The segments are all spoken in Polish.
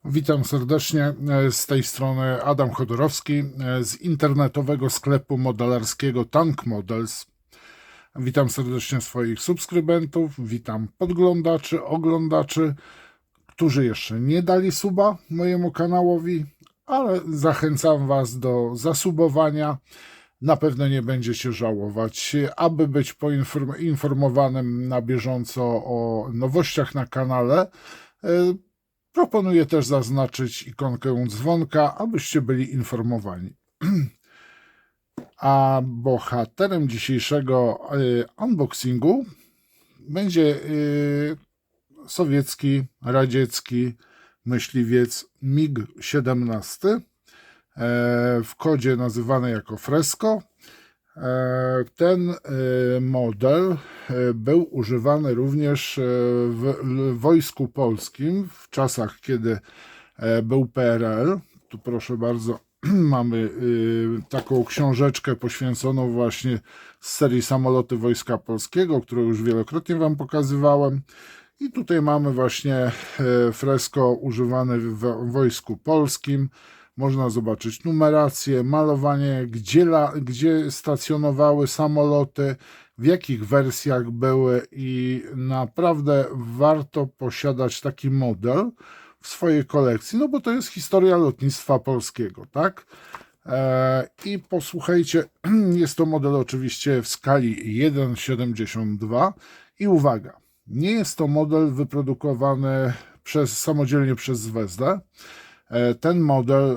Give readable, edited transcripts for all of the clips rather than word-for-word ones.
Witam serdecznie, z tej strony Adam Chodorowski z internetowego sklepu modelarskiego Tank Models. Witam serdecznie swoich subskrybentów, witam podglądaczy, oglądaczy, którzy jeszcze nie dali suba mojemu kanałowi, ale zachęcam Was do zasubowania. Na pewno nie będziecie żałować. Aby być poinformowanym na bieżąco o nowościach na kanale, proponuję też zaznaczyć ikonkę dzwonka, abyście byli informowani. A bohaterem dzisiejszego unboxingu będzie sowiecki, radziecki myśliwiec MiG-17, w kodzie nazywany jako Fresko. Ten model był używany również w Wojsku Polskim w czasach, kiedy był PRL. Tu proszę bardzo, mamy taką książeczkę poświęconą właśnie z serii Samoloty Wojska Polskiego, którą już wielokrotnie Wam pokazywałem. I tutaj mamy właśnie fresko używane w Wojsku Polskim. Można zobaczyć numerację, malowanie, gdzie stacjonowały samoloty, w jakich wersjach były i naprawdę warto posiadać taki model w swojej kolekcji, no bo to jest historia lotnictwa polskiego, tak? I posłuchajcie, jest to model oczywiście w skali 1,72 i uwaga, nie jest to model wyprodukowany samodzielnie przez Zvezdę. Ten model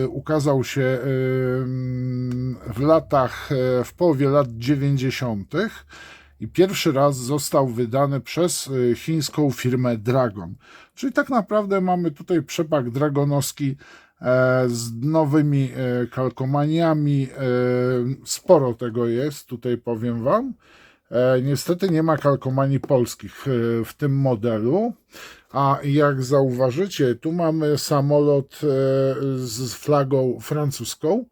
ukazał się w połowie lat 90. i pierwszy raz został wydany przez chińską firmę Dragon. Czyli tak naprawdę mamy tutaj przepak dragonowski z nowymi kalkomaniami. Sporo tego jest, tutaj powiem Wam. Niestety nie ma kalkomanii polskich w tym modelu, a jak zauważycie, tu mamy samolot z flagą francuską,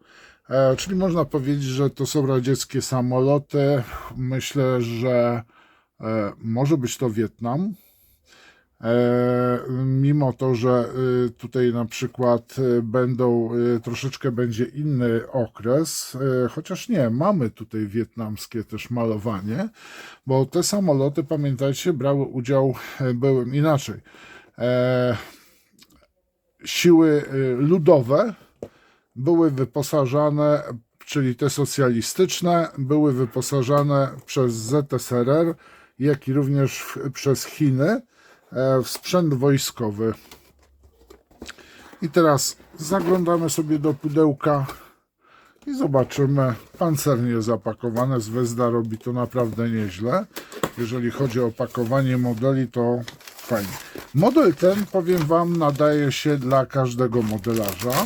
czyli można powiedzieć, że to są radzieckie samoloty. Myślę, że może być to Wietnam. Mimo to, że tutaj na przykład troszeczkę będzie inny okres, chociaż nie, mamy tutaj wietnamskie też malowanie, bo te samoloty, pamiętajcie, brały udział, były inaczej, siły ludowe były wyposażane, czyli te socjalistyczne, były wyposażane przez ZSRR, jak i również przez Chiny w sprzęt wojskowy. I teraz zaglądamy sobie do pudełka i zobaczymy. Pancernie zapakowane. Zvezda robi to naprawdę nieźle. Jeżeli chodzi o pakowanie modeli, to fajnie. Model ten, powiem Wam, nadaje się dla każdego modelarza.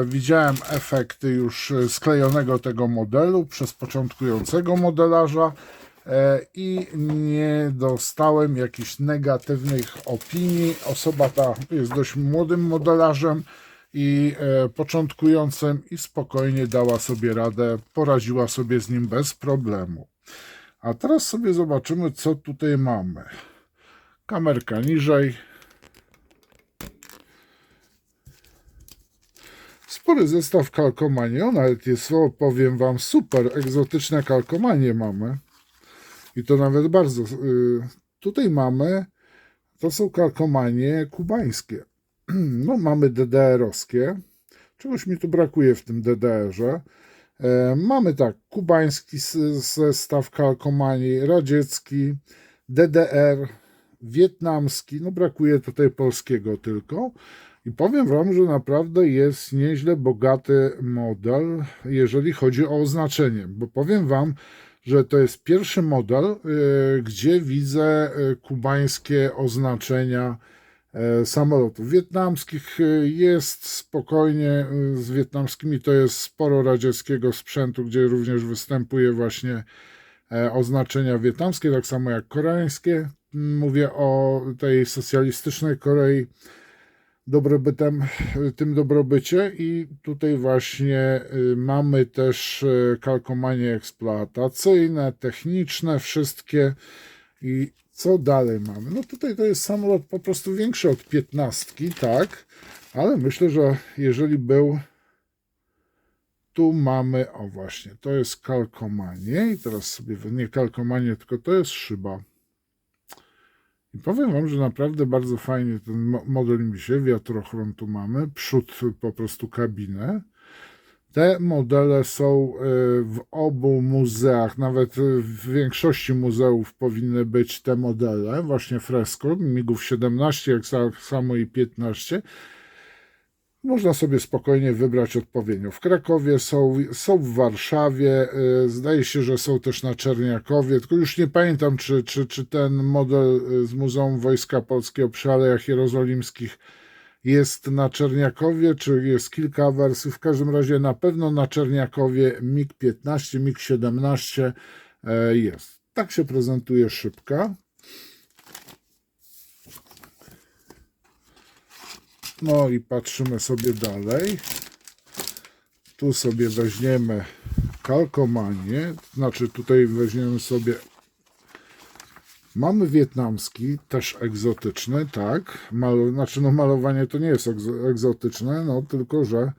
Widziałem efekty już sklejonego tego modelu przez początkującego modelarza i nie dostałem jakichś negatywnych opinii. Osoba ta jest dość młodym modelarzem i początkującym i spokojnie dała sobie radę, poradziła sobie z nim bez problemu. A teraz sobie zobaczymy, co tutaj mamy. Kamerka niżej. Spory zestaw kalkomanii, nawet jest, powiem Wam, super egzotyczne kalkomanie mamy. I to nawet bardzo. Tutaj mamy, to są kalkomanie kubańskie. No, mamy DDR-owskie. Czegoś mi tu brakuje w tym DDR-ze. Mamy tak, kubański zestaw kalkomanii, radziecki, DDR, wietnamski. No, brakuje tutaj polskiego tylko. I powiem Wam, że naprawdę jest nieźle bogaty model, jeżeli chodzi o oznaczenie. Bo powiem Wam, że to jest pierwszy model, gdzie widzę kubańskie oznaczenia samolotów. Wietnamskich jest spokojnie, z wietnamskimi to jest sporo radzieckiego sprzętu, gdzie również występuje właśnie oznaczenia wietnamskie, tak samo jak koreańskie. Mówię o tej socjalistycznej Korei, tym dobrobycie, i tutaj właśnie mamy też kalkomanie eksploatacyjne, techniczne, wszystkie, i Co dalej mamy? No tutaj to jest samolot po prostu większy od 15, tak, ale myślę, że jeżeli był, tu mamy, o właśnie, to jest kalkomanie i teraz sobie, nie kalkomanie, tylko to jest szyba. I powiem wam, że naprawdę bardzo fajnie ten model mi się, wiatrochron tu mamy, przód po prostu kabinę. Te modele są w obu muzeach, nawet w większości muzeów powinny być te modele, właśnie Fresco, MiG-ów 17, jak samo i 15. Można sobie spokojnie wybrać odpowiednio. W Krakowie są w Warszawie, zdaje się, że są też na Czerniakowie, tylko już nie pamiętam, czy ten model z Muzeum Wojska Polskiego przy Alejach Jerozolimskich jest na Czerniakowie, czy jest kilka wersji. W każdym razie na pewno na Czerniakowie MiG-15, MiG-17 jest. Tak się prezentuje szybka. No i patrzymy sobie dalej. Tu sobie weźmiemy kalkomanię, znaczy tutaj weźmiemy sobie, mamy wietnamski, też egzotyczny, tak, znaczy no malowanie to nie jest egzotyczne, no tylko, że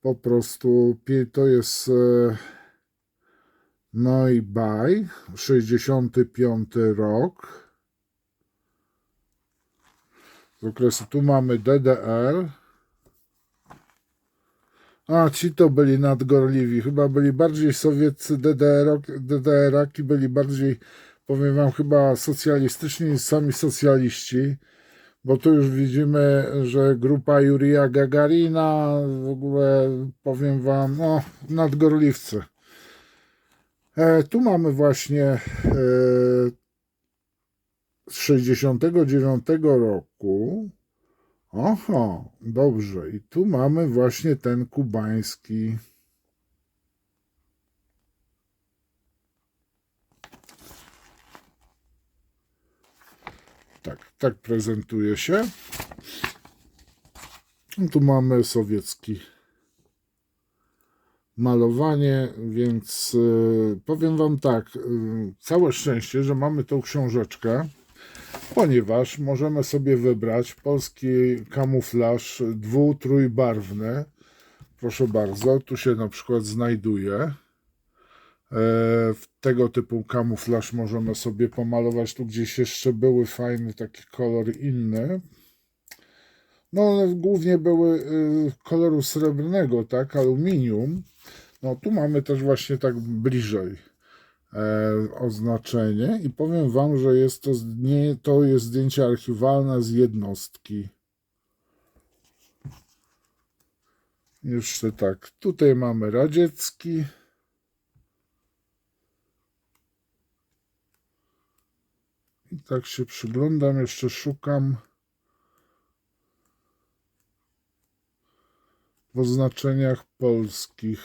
po prostu to jest no i Bai, 65 rok, z okresu, tu mamy DDR. A, ci to byli nadgorliwi. Chyba byli bardziej sowieccy, DDR-aki byli bardziej, powiem wam, chyba socjalistyczni niż sami socjaliści. Bo tu już widzimy, że grupa Jurija Gagarina, w ogóle powiem wam, no, nadgorliwcy. Tu mamy właśnie z 69 roku. Oho, dobrze. I tu mamy właśnie ten kubański. Tak prezentuje się. Tu mamy sowiecki malowanie, więc powiem wam tak, całe szczęście, że mamy tą książeczkę, ponieważ możemy sobie wybrać polski kamuflaż trójbarwny. Proszę bardzo, tu się na przykład znajduje. W tego typu kamuflaż możemy sobie pomalować. Tu gdzieś jeszcze były fajny taki kolor inny. No one głównie były koloru srebrnego, tak, aluminium. No tu mamy też właśnie tak bliżej oznaczenie i powiem wam, że jest to jest zdjęcie archiwalne z jednostki. Jeszcze tak, tutaj mamy radziecki. I tak się przyglądam, jeszcze szukam w oznaczeniach polskich.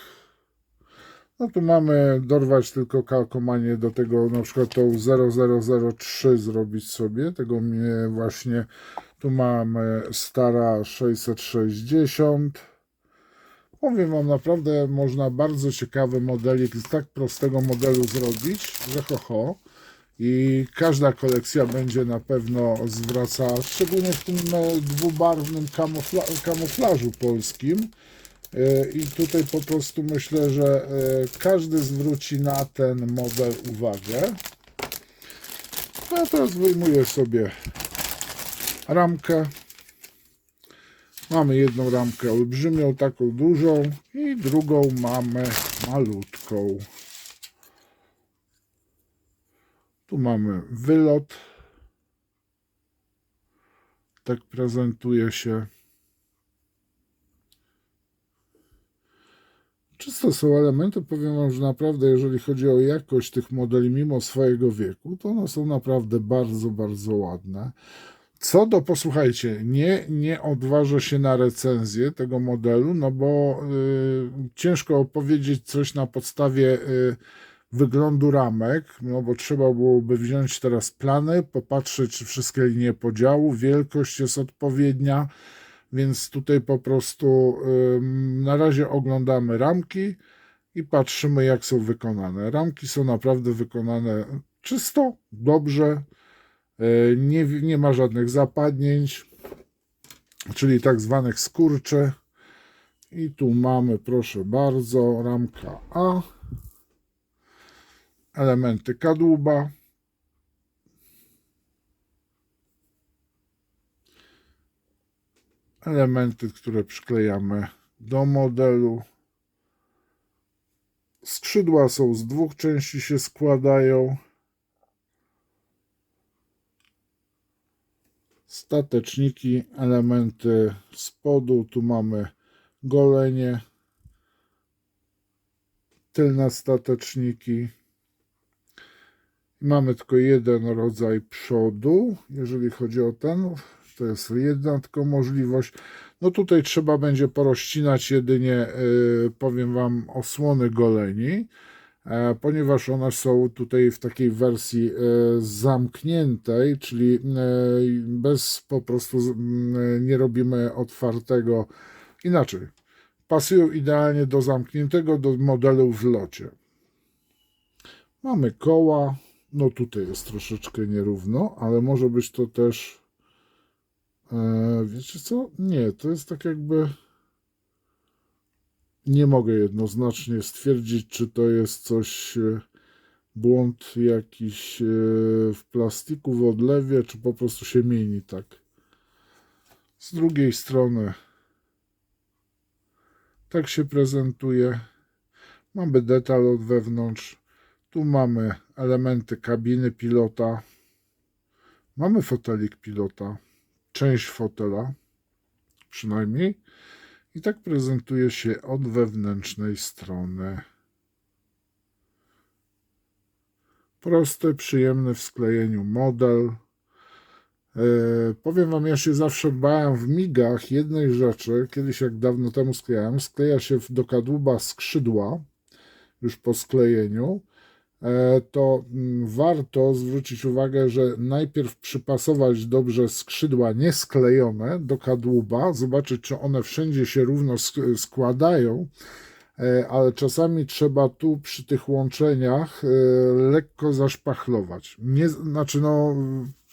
No tu mamy dorwać tylko kalkomanię do tego, na przykład tą 0003 zrobić sobie, tego mnie właśnie, tu mamy stara 660. Powiem wam, naprawdę można bardzo ciekawy modelik z tak prostego modelu zrobić, że ho. I każda kolekcja będzie na pewno zwracała, szczególnie w tym dwubarwnym kamuflażu polskim. I tutaj po prostu myślę, że każdy zwróci na ten model uwagę. No a teraz wyjmuję sobie ramkę. Mamy jedną ramkę olbrzymią, taką dużą i drugą mamy malutką. Tu mamy wylot. Tak prezentuje się. Czysto są elementy, powiem wam, że naprawdę jeżeli chodzi o jakość tych modeli mimo swojego wieku, to one są naprawdę bardzo, bardzo ładne. Co do, posłuchajcie, nie odważę się na recenzję tego modelu, no bo ciężko opowiedzieć coś na podstawie wyglądu ramek, no bo trzeba byłoby wziąć teraz plany, popatrzeć, czy wszystkie linie podziału, wielkość jest odpowiednia, więc tutaj po prostu na razie oglądamy ramki i patrzymy, jak są wykonane. Ramki są naprawdę wykonane czysto, dobrze. Nie ma żadnych zapadnięć, czyli tak zwanych skurczy. I tu mamy, proszę bardzo, ramka A, elementy kadłuba, elementy, które przyklejamy do modelu. Skrzydła są z dwóch części, się składają. Stateczniki, elementy spodu, tu mamy golenie, tylne stateczniki. Mamy tylko jeden rodzaj przodu, jeżeli chodzi o ten, to jest jedna tylko możliwość. No tutaj trzeba będzie porozcinać jedynie, powiem Wam, osłony goleni, ponieważ one są tutaj w takiej wersji zamkniętej, czyli bez po prostu nie robimy otwartego, inaczej. Pasują idealnie do zamkniętego, do modelu w locie. Mamy koła, no tutaj jest troszeczkę nierówno, ale może być to też, wiecie co? Nie, to jest tak jakby, nie mogę jednoznacznie stwierdzić, czy to jest coś, błąd jakiś w plastiku, w odlewie, czy po prostu się mieni tak. Z drugiej strony tak się prezentuje. Mamy detal od wewnątrz. Tu mamy elementy kabiny pilota. Mamy fotelik pilota. Część fotela przynajmniej. I tak prezentuje się od wewnętrznej strony. Prosty, przyjemny w sklejeniu model. Powiem Wam, ja się zawsze bałem w migach jednej rzeczy, kiedyś jak dawno temu sklejałem, skleja się do kadłuba skrzydła, już po sklejeniu, to warto zwrócić uwagę, że najpierw przypasować dobrze skrzydła niesklejone do kadłuba, zobaczyć, czy one wszędzie się równo składają, ale czasami trzeba tu przy tych łączeniach lekko zaszpachlować. Znaczy no,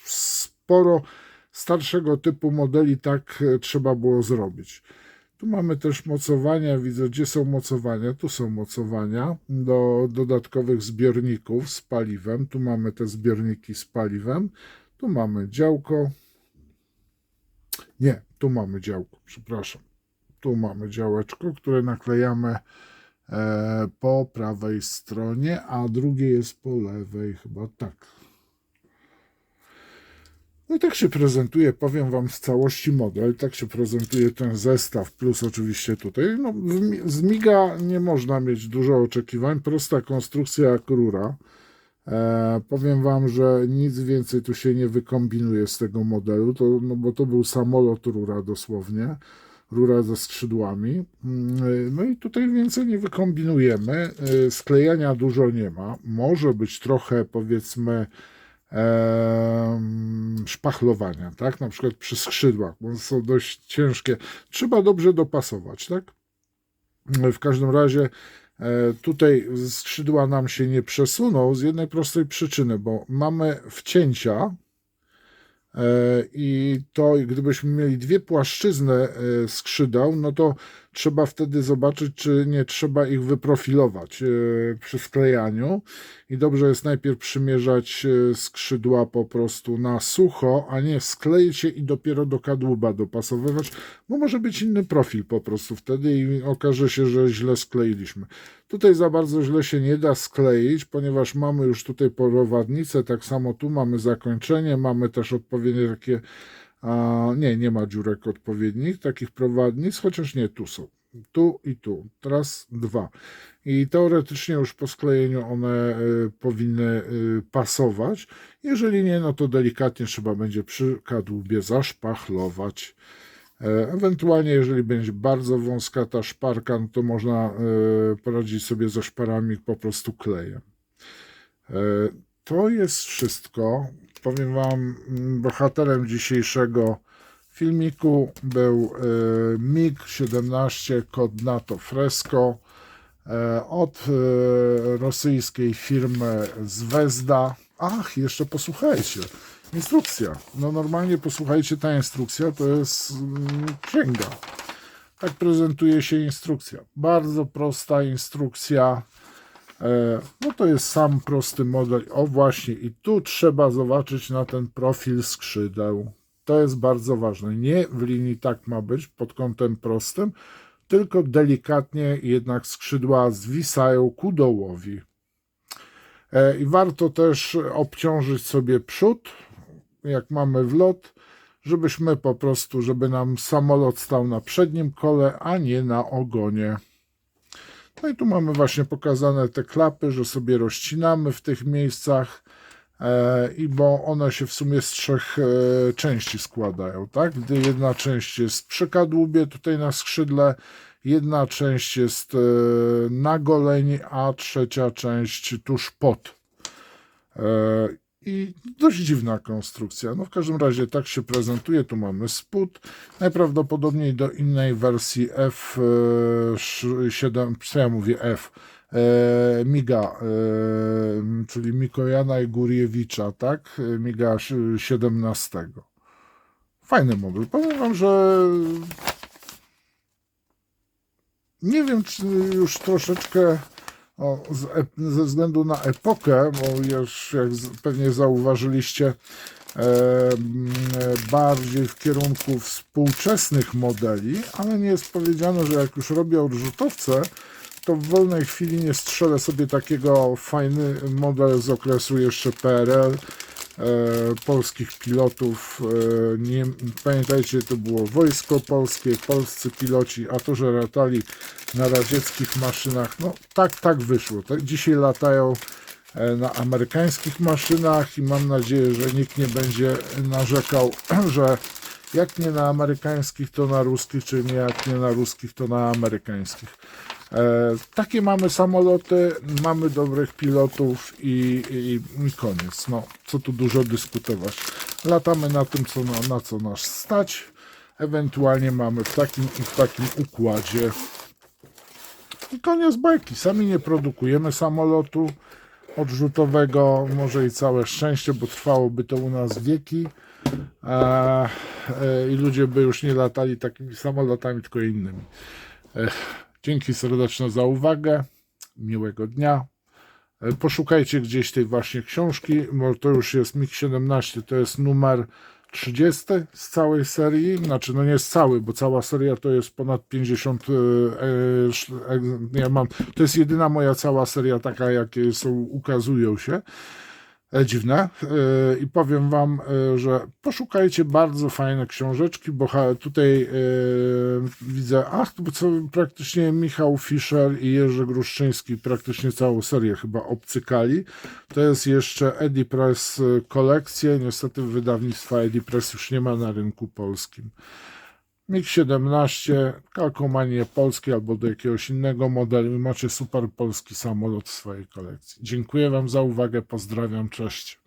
sporo starszego typu modeli tak trzeba było zrobić. Tu mamy też mocowania, widzę, gdzie są mocowania. Tu są mocowania do dodatkowych zbiorników z paliwem. Tu mamy te zbiorniki z paliwem. Tu mamy działko. Nie, tu mamy działko, przepraszam. Tu mamy działeczko, które naklejamy po prawej stronie, a drugie jest po lewej, chyba tak. No i tak się prezentuje, powiem Wam, w całości model, tak się prezentuje ten zestaw, plus oczywiście tutaj, no z miga nie można mieć dużo oczekiwań, prosta konstrukcja jak rura. Powiem Wam, że nic więcej tu się nie wykombinuje z tego modelu, no bo to był samolot rura dosłownie, rura ze skrzydłami. No i tutaj więcej nie wykombinujemy, sklejania dużo nie ma, może być trochę, powiedzmy, szpachlowania, tak? Na przykład przy skrzydłach, bo są dość ciężkie. Trzeba dobrze dopasować, tak? W każdym razie tutaj skrzydła nam się nie przesuną z jednej prostej przyczyny, bo mamy wcięcia i to gdybyśmy mieli dwie płaszczyzny skrzydeł, no to trzeba wtedy zobaczyć, czy nie trzeba ich wyprofilować przy sklejaniu i dobrze jest najpierw przymierzać skrzydła po prostu na sucho, a nie skleić je i dopiero do kadłuba dopasowywać, bo może być inny profil po prostu wtedy i okaże się, że źle skleiliśmy. Tutaj za bardzo źle się nie da skleić, ponieważ mamy już tutaj prowadnicę, tak samo tu mamy zakończenie, mamy też odpowiednie takie, nie ma dziurek odpowiednich, takich prowadnic, chociaż nie, tu są. Tu i tu. Teraz dwa. I teoretycznie już po sklejeniu one powinny pasować. Jeżeli nie, no to delikatnie trzeba będzie przy kadłubie zaszpachlować. Ewentualnie, jeżeli będzie bardzo wąska ta szparka, no to można poradzić sobie ze szparami po prostu klejem. To jest wszystko. Powiem Wam, bohaterem dzisiejszego filmiku był MiG-17 kod NATO Fresco od rosyjskiej firmy Zvezda. Ach, jeszcze posłuchajcie, Instrukcja. No normalnie posłuchajcie, ta instrukcja to jest księga. Tak prezentuje się instrukcja. Bardzo prosta instrukcja. No to jest sam prosty model. O właśnie, i tu trzeba zobaczyć na ten profil skrzydeł. To jest bardzo ważne. Nie w linii tak ma być pod kątem prostym, tylko delikatnie jednak skrzydła zwisają ku dołowi. I warto też obciążyć sobie przód, jak mamy wlot, żebyśmy po prostu, żeby nam samolot stał na przednim kole, a nie na ogonie. No i tu mamy właśnie pokazane te klapy, że sobie rozcinamy w tych miejscach, i bo one się w sumie z 3 części składają, tak? Gdy jedna część jest przy kadłubie, tutaj na skrzydle, jedna część jest na goleń, a trzecia część tuż pod. I dość dziwna konstrukcja. No w każdym razie tak się prezentuje. Tu mamy spód. Najprawdopodobniej do innej wersji F7, co ja mówię F, Miga, czyli Mikojana i Gurjewicza, tak? Miga 17. Fajny model. Powiem wam, że nie wiem, czy już troszeczkę ze względu na epokę, bo już jak pewnie zauważyliście, bardziej w kierunku współczesnych modeli, ale nie jest powiedziane, że jak już robię odrzutowce, to w wolnej chwili nie strzelę sobie takiego fajny model z okresu jeszcze PRL, polskich pilotów. Nie, pamiętajcie, to było wojsko polskie, polscy piloci, a to, że latali na radzieckich maszynach, no tak wyszło. Tak, dzisiaj latają na amerykańskich maszynach i mam nadzieję, że nikt nie będzie narzekał, że jak nie na amerykańskich, to na ruskich, czy nie jak nie na ruskich, to na amerykańskich. Takie mamy samoloty, mamy dobrych pilotów i koniec. No, co tu dużo dyskutować. Latamy na tym, na co nas stać. Ewentualnie mamy w takim układzie. I koniec bajki. Sami nie produkujemy samolotu odrzutowego. Może i całe szczęście, bo trwałoby to u nas wieki. I ludzie by już nie latali takimi samolotami, tylko innymi. Dzięki serdeczne za uwagę. Miłego dnia. Poszukajcie gdzieś tej właśnie książki, bo to już jest MiG-17, to jest numer 30 z całej serii. Znaczy, no nie jest cały, bo cała seria to jest ponad 50. To jest jedyna moja cała seria taka, jakie są, ukazują się. Dziwne. I powiem wam, że poszukajcie bardzo fajne książeczki, bo tutaj widzę, to co praktycznie Michał Fischer i Jerzy Gruszczyński praktycznie całą serię chyba obcykali. To jest jeszcze Edipress kolekcje. Niestety wydawnictwa Edipress już nie ma na rynku polskim. MiG-17, kalkomanie polskie albo do jakiegoś innego modelu i macie super polski samolot w swojej kolekcji. Dziękuję wam za uwagę, pozdrawiam, cześć.